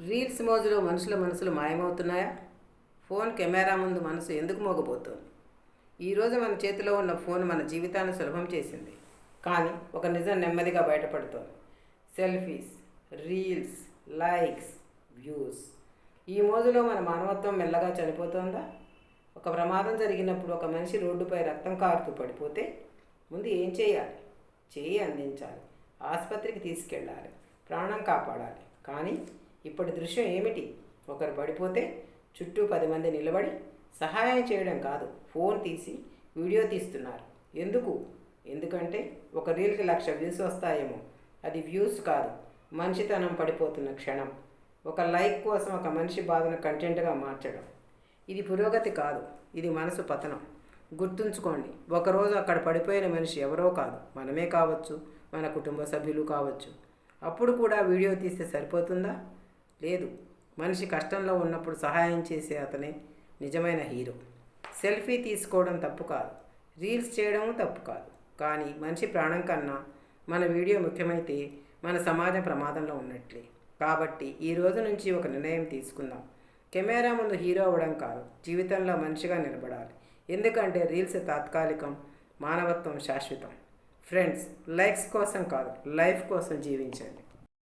Reels మోజులో మనుషుల మనసులు మాయమవుతున్నాయా? ఫోన్ కెమెరా ముందు మనసు ఎందుకు మోగబోతోంది? ఈరోజు మన చేతిలో ఉన్న ఫోన్ మన జీవితాన్ని సులభం చేసింది, కానీ ఒక నిజం నెమ్మదిగా బయటపడుతోంది. Selfies, reels, likes, views. ఈ మోజులో మన మానవత్వం మెల్లగా చనిపోతోందా? ఒక ప్రమాదం జరిగినప్పుడు ఒక మనిషి రోడ్డుపై రక్తం కారుతూ పడిపోతే ముందు ఏం చేయాలి? చేయి అందించాలి, ఆసుపత్రికి తీసుకెళ్ళాలి, ప్రాణం కాపాడాలి. కానీ ఇప్పటి దృశ్యం ఏమిటి? ఒకరు పడిపోతే చుట్టూ 10 మంది నిలబడి సహాయం చేయడం కాదు, ఫోన్ తీసి వీడియో తీస్తున్నారు. ఎందుకు? ఎందుకంటే ఒక రీల్కి 1,00,000 వ్యూస్ వస్తాయేమో. అది వ్యూస్ కాదు, మనిషితనం పడిపోతున్న క్షణం. ఒక లైక్ కోసం ఒక మనిషి బాధను కంటెంట్గా మార్చడం. ఇది పురోగతి కాదు, ఇది మనసు పతనం. గుర్తుంచుకోండి, ఒకరోజు అక్కడ పడిపోయిన మనిషి ఎవరో కాదు, మనమే కావచ్చు, మన కుటుంబ సభ్యులు కావచ్చు. అప్పుడు కూడా వీడియో తీస్తే సరిపోతుందా? లేదు. మనిషి కష్టంలో ఉన్నప్పుడు సహాయం చేసే అతనే నిజమైన హీరో. సెల్ఫీ తీసుకోవడం తప్పు కాదు, రీల్స్ చేయడం తప్పు కాదు. కానీ మనిషి ప్రాణం కన్నా మన వీడియో ముఖ్యమైతే మన సమాజం ప్రమాదంలో ఉన్నట్లే. కాబట్టి ఈ రోజు నుంచి ఒక నిర్ణయం తీసుకుందాం. కెమెరా ముందు హీరో అవ్వడం కాదు, జీవితంలో మనిషిగా నిలబడాలి. ఎందుకంటే రీల్స్ తాత్కాలికం, మానవత్వం శాశ్వతం. ఫ్రెండ్స్, లైక్స్ కోసం కాదు, లైఫ్ కోసం జీవించండి.